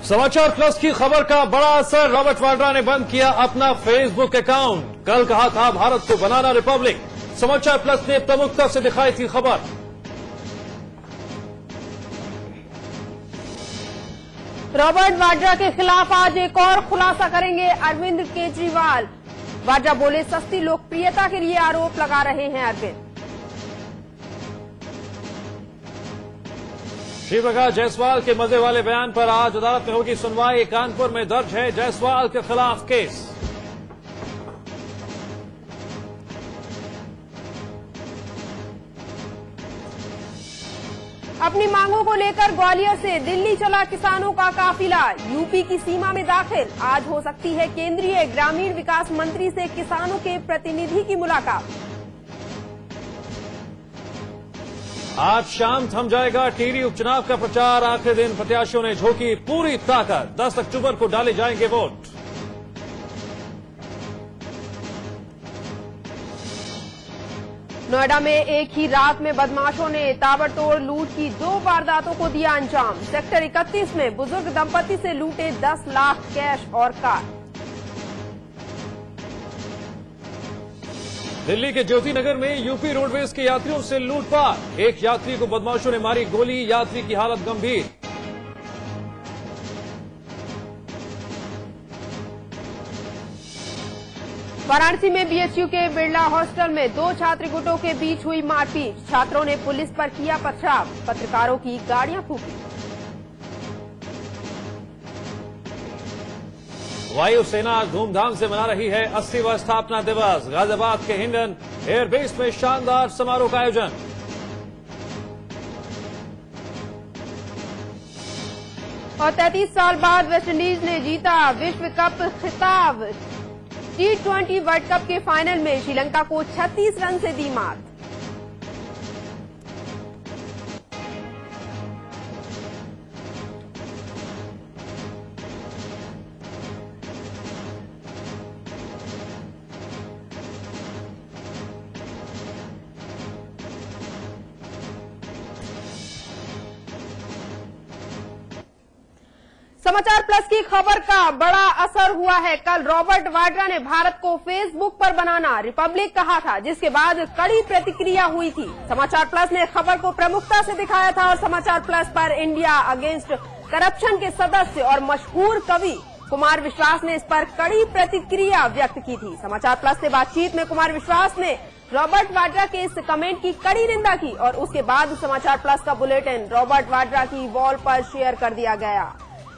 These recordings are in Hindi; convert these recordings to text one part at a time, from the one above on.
समाचार प्लस की खबर का बड़ा असर। रॉबर्ट वाड्रा ने बंद किया अपना फेसबुक अकाउंट। कल कहा था भारत को बनाना रिपब्लिक। समाचार प्लस ने प्रमुखता से दिखाई थी खबर। रॉबर्ट वाड्रा के खिलाफ आज एक और खुलासा करेंगे अरविंद केजरीवाल। वाड्रा बोले सस्ती लोकप्रियता के लिए आरोप लगा रहे हैं अरविंद। श्री प्रकाश जायसवाल के मजे वाले बयान पर आज अदालत में होगी सुनवाई। कानपुर में दर्ज है जायसवाल के खिलाफ केस। अपनी मांगों को लेकर ग्वालियर से दिल्ली चला किसानों का काफिला। यूपी की सीमा में दाखिल। आज हो सकती है केंद्रीय ग्रामीण विकास मंत्री से किसानों के प्रतिनिधि की मुलाकात। आज शाम थम जाएगा टिहरी उपचुनाव का प्रचार। आखिरी दिन प्रत्याशियों ने झोंकी पूरी ताकत। 10 अक्टूबर को डाले जाएंगे वोट। नोएडा में एक ही रात में बदमाशों ने ताबड़तोड़ लूट की 2 वारदातों को दिया अंजाम। सेक्टर 31 में बुजुर्ग दंपति से लूटे 10 लाख कैश और कार। दिल्ली के ज्योति नगर में यूपी रोडवेज के यात्रियों से लूटपाट। एक यात्री को बदमाशों ने मारी गोली। यात्री की हालत गंभीर। वाराणसी में बीएचयू के बिरला हॉस्टल में 2 छात्र गुटों के बीच हुई मारपीट। छात्रों ने पुलिस पर किया पथराव। पत्रकारों की गाड़ियां फूंकी। वायुसेना धूमधाम से मना रही है 80वां स्थापना दिवस। गाजियाबाद के हिंडन एयरबेस में शानदार समारोह का आयोजन। और 33 साल बाद वेस्टइंडीज ने जीता विश्व कप खिताब। T20 वर्ल्ड कप के फाइनल में श्रीलंका को 36 रन से दी मात। समाचार प्लस की खबर का बड़ा असर हुआ है। कल रॉबर्ट वाड्रा ने भारत को फेसबुक पर बनाना रिपब्लिक कहा था, जिसके बाद कड़ी प्रतिक्रिया हुई थी। समाचार प्लस ने खबर को प्रमुखता से दिखाया था और समाचार प्लस पर इंडिया अगेंस्ट करप्शन के सदस्य और मशहूर कवि कुमार विश्वास ने इस पर कड़ी प्रतिक्रिया व्यक्त की थी। समाचार प्लस से बातचीत में कुमार विश्वास ने रॉबर्ट वाड्रा के इस कमेंट की कड़ी निंदा की और उसके बाद समाचार प्लस का बुलेटिन रॉबर्ट वाड्रा की वॉल पर शेयर कर दिया गया।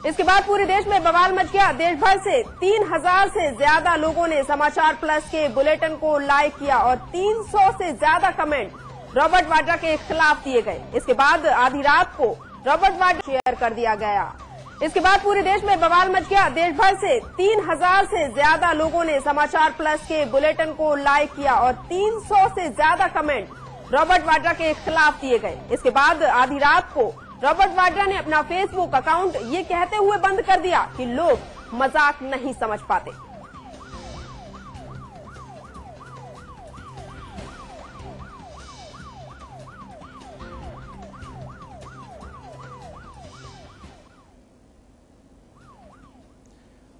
इसके बाद पूरे देश में बवाल मच गया। देश भर से 3000 से ज्यादा लोगों ने समाचार प्लस के बुलेटिन को लाइक किया और 300 से ज्यादा कमेंट रॉबर्ट वाड्रा के खिलाफ दिए गए। इसके बाद आधी रात को रॉबर्ट वाड्रा शेयर कर दिया गया। इसके बाद पूरे देश में बवाल मच गया। देश भर से 3000 से ज्यादा लोगों ने समाचार प्लस के बुलेटिन को लाइक किया और 300 से ज्यादा कमेंट रॉबर्ट वाड्रा के खिलाफ दिए गए। इसके बाद आधी रात को रॉबर्ट वाड्रा ने अपना फेसबुक अकाउंट ये कहते हुए बंद कर दिया कि लोग मजाक नहीं समझ पाते।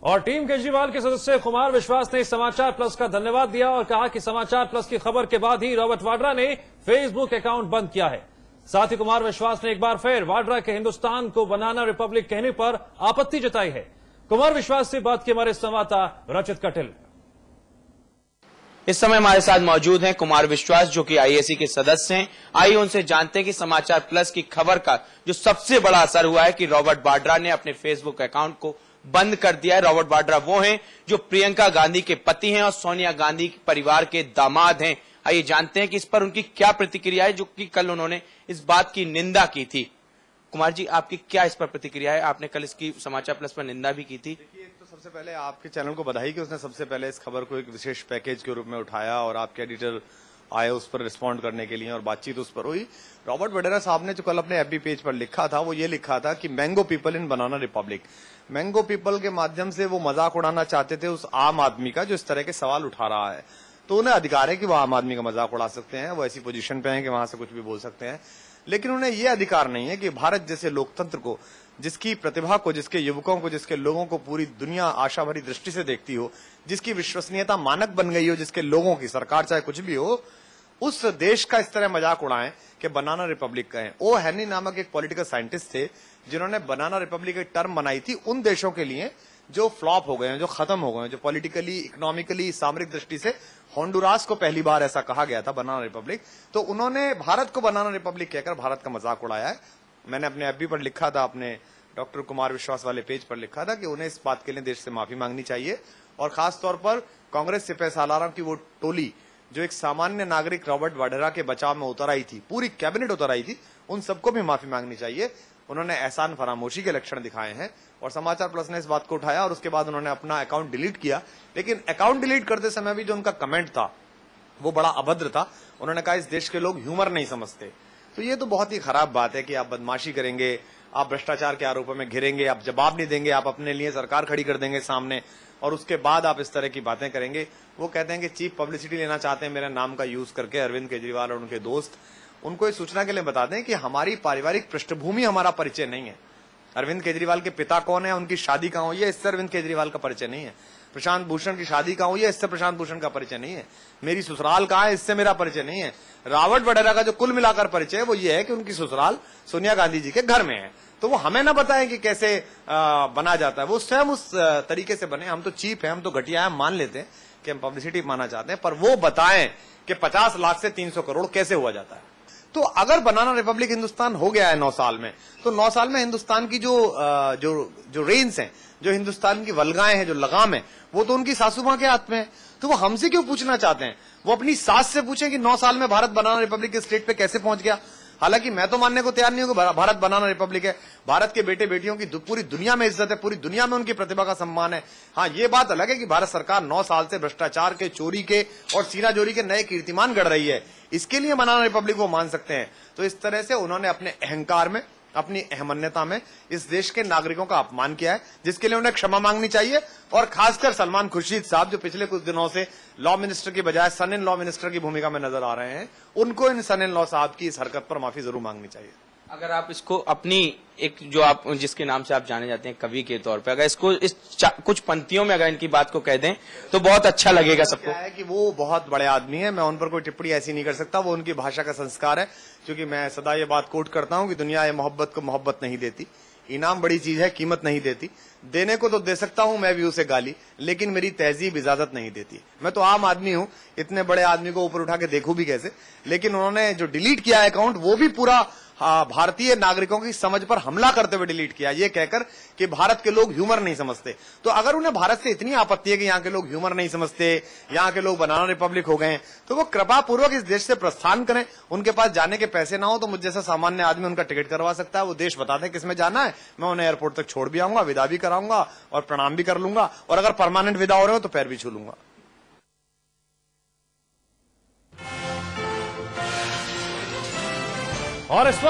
और टीम केजरीवाल के सदस्य कुमार विश्वास ने समाचार प्लस का धन्यवाद दिया और कहा कि समाचार प्लस की खबर के बाद ही रॉबर्ट वाड्रा ने फेसबुक अकाउंट बंद किया है। साथ ही कुमार विश्वास ने एक बार फिर वाड्रा के हिंदुस्तान को बनाना रिपब्लिक कहने पर आपत्ति जताई है। कुमार विश्वास से बात की हमारे संवाददाता रचित कटिल। इस समय हमारे साथ मौजूद हैं कुमार विश्वास, जो कि आईएसी के सदस्य हैं। आइए उनसे जानते हैं कि समाचार प्लस की खबर का जो सबसे बड़ा असर हुआ है कि रॉबर्ट वाड्रा ने अपने फेसबुक अकाउंट को बंद कर दिया है। रॉबर्ट वाड्रा वो हैं जो प्रियंका गांधी के पति हैं और सोनिया गांधी के परिवार के दामाद हैं। आइए जानते हैं कि इस पर उनकी क्या प्रतिक्रिया है, जो कि कल उन्होंने इस बात की निंदा की थी। कुमार जी, आपकी क्या इस पर प्रतिक्रिया है? आपने कल इसकी समाचार प्लस पर निंदा भी की थी। देखिए, तो सबसे पहले आपके चैनल को बधाई कि उसने सबसे पहले इस खबर को एक विशेष पैकेज के रूप में उठाया और आपके एडिटर आए उस पर रिस्पॉन्ड करने के लिए और बातचीत उस पर हुई। रॉबर्ट वाड्रा साहब ने जो कल अपने एफबी पेज पर लिखा था वो ये लिखा था कि mango people in banana Republic. Mango people के माध्यम से वो मजाक उड़ाना चाहते थे उस आम आदमी का जो इस तरह के सवाल उठा रहा है। तो उन्हें अधिकार है कि वो आम आदमी का मजाक उड़ा सकते हैं, वो ऐसी पोजीशन पे हैं कि वहां से कुछ भी बोल सकते हैं। लेकिन उन्हें यह अधिकार नहीं है कि भारत जैसे लोकतंत्र को, जिसकी प्रतिभा को, जिसके युवकों को, जिसके लोगों को पूरी दुनिया आशा भरी दृष्टि से देखती हो, जिसकी विश्वसनीयता मानक बन गई हो, जिसके लोगों की, सरकार चाहे कुछ भी हो, उस देश का इस तरह मजाक उड़ाएं कि बनाना रिपब्लिक कहें। ओ हेनरी नामक एक पॉलिटिकल साइंटिस्ट थे जिन्होंने बनाना रिपब्लिक एक टर्म बनाई थी उन देशों के लिए जो फ्लॉप हो गए हैं, जो खत्म हो गए हैं, जो पॉलिटिकली, इकोनॉमिकली, सामरिक दृष्टि से। होंडुरास को पहली बार ऐसा कहा गया था बनाना रिपब्लिक, तो उन्होंने भारत को बनाना रिपब्लिक कहकर भारत का मजाक उड़ाया है। मैंने अपने एफबी पर लिखा था, अपने डॉक्टर कुमार विश्वास वाले पेज पर लिखा था कि उन्हें इस बात के लिए देश से माफी मांगनी चाहिए, और खास तौर पर कांग्रेस सिपह सालारों की वो टोली जो एक सामान्य नागरिक रॉबर्ट वाड्रा के बचाव में उतर आई थी, पूरी कैबिनेट उतर आई थी, उन सबको भी माफी मांगनी चाहिए। उन्होंने एहसान फरामोशी के लक्षण दिखाए हैं, और समाचार प्लस ने इस बात को उठाया और उसके बाद उन्होंने अपना अकाउंट डिलीट किया। लेकिन अकाउंट डिलीट करते समय भी जो उनका कमेंट था वो बड़ा अभद्र था। उन्होंने कहा इस देश के लोग ह्यूमर नहीं समझते। तो ये तो बहुत ही खराब बात है कि आप बदमाशी करेंगे, आप भ्रष्टाचार के आरोपों में घिरेंगे, आप जवाब नहीं देंगे, आप अपने लिए सरकार खड़ी कर देंगे सामने, और उसके बाद आप इस तरह की बातें करेंगे। वो कहते हैं कि चीप पब्लिसिटी लेना चाहते हैं मेरे नाम का यूज करके अरविंद केजरीवाल और उनके दोस्त। उनको इस सूचना के लिए बता दें कि हमारी पारिवारिक पृष्ठभूमि हमारा परिचय नहीं है। अरविंद केजरीवाल के पिता कौन है, उनकी शादी कहां हुई है, इससे अरविंद केजरीवाल का परिचय नहीं है। प्रशांत भूषण की शादी कहां हुई है, इससे प्रशांत भूषण का परिचय नहीं है। मेरी ससुराल कहां है, इससे मेरा परिचय नहीं है। रॉबर्ट वडेरा का जो कुल मिलाकर परिचय है वो ये है कि उनकी ससुराल सोनिया गांधी जी के घर में है। तो वो हमें ना बताएं कि कैसे बना जाता है, वो स्वयं उस तरीके से बने। हम तो चीप है, हम तो घटिया है, हम मान लेते हैं कि हम पब्लिसिटी पाना चाहते हैं, पर वो बताएं कि 50 लाख से 300 करोड़ कैसे हुआ जाता है। तो अगर बनाना रिपब्लिक हिंदुस्तान हो गया है 9 साल में, तो 9 साल में हिंदुस्तान की जो रेंज है, जो हिंदुस्तान की वल्गाएं हैं, जो लगाम है, वो तो उनकी सासू मां के हाथ में है। तो वो हमसे क्यों पूछना चाहते हैं? वो अपनी सास से पूछे कि 9 साल में भारत बनाना रिपब्लिक के स्टेट पे कैसे पहुंच गया। हालांकि मैं तो मानने को तैयार नहीं हूं कि भारत बनाना रिपब्लिक है। भारत के बेटे बेटियों की पूरी दुनिया में इज्जत है, पूरी दुनिया में उनकी प्रतिभा का सम्मान है। हाँ, ये बात अलग है कि भारत सरकार 9 साल से भ्रष्टाचार के, चोरी के और सीनाजोरी के नए कीर्तिमान गढ़ रही है। इसके लिए बनाना रिपब्लिक वो मान सकते हैं। तो इस तरह से उन्होंने अपने अहंकार में, अपनी अहमन्यता में इस देश के नागरिकों का अपमान किया है, जिसके लिए उन्हें क्षमा मांगनी चाहिए। और खासकर सलमान खुर्शीद साहब, जो पिछले कुछ दिनों से लॉ मिनिस्टर की बजाय सन इन लॉ मिनिस्टर की भूमिका में नजर आ रहे हैं, उनको इन सन इन लॉ साहब की इस हरकत पर माफी जरूर मांगनी चाहिए। अगर आप इसको अपनी एक, जो आप जिसके नाम से आप जाने जाते हैं कवि के तौर पे, अगर इसको इस कुछ पंक्तियों में अगर इनकी बात को कह दें तो बहुत अच्छा लगेगा सबको। क्या है कि वो बहुत बड़े आदमी है, मैं उन पर कोई टिप्पणी ऐसी नहीं कर सकता, वो उनकी भाषा का संस्कार है। क्योंकि मैं सदा ये बात कोट करता हूं कि दुनिया ये मोहब्बत को मोहब्बत नहीं देती, इनाम बड़ी चीज है, कीमत नहीं देती। देने को तो दे सकता हूं मैं भी उसे गाली, लेकिन मेरी तहजीब इजाजत नहीं देती। मैं तो आम आदमी हूं, इतने बड़े आदमी को ऊपर उठा के देखूं भी कैसे। लेकिन उन्होंने जो डिलीट किया अकाउंट, वो भी पूरा भारतीय नागरिकों की समझ पर हमला करते हुए डिलीट किया, ये कहकर कि भारत के लोग ह्यूमर नहीं समझते। तो अगर उन्हें भारत से इतनी आपत्ति है कि यहाँ के लोग ह्यूमर नहीं समझते, यहाँ के लोग बनाना रिपब्लिक हो गए, तो वो कृपा पूर्वक इस देश से प्रस्थान करें। उनके पास जाने के पैसे ना हो तो मुझ जैसा सामान्य आदमी उनका टिकट करवा सकता है। वो देश बता दें किसमें जाना है, मैं उन्हें एयरपोर्ट तक छोड़ भी आऊंगा, विदा भी कराऊंगा और प्रणाम भी कर लूंगा, और अगर परमानेंट विदा हो रहे हो तो पैर भी छू लूंगा। और इस वक्त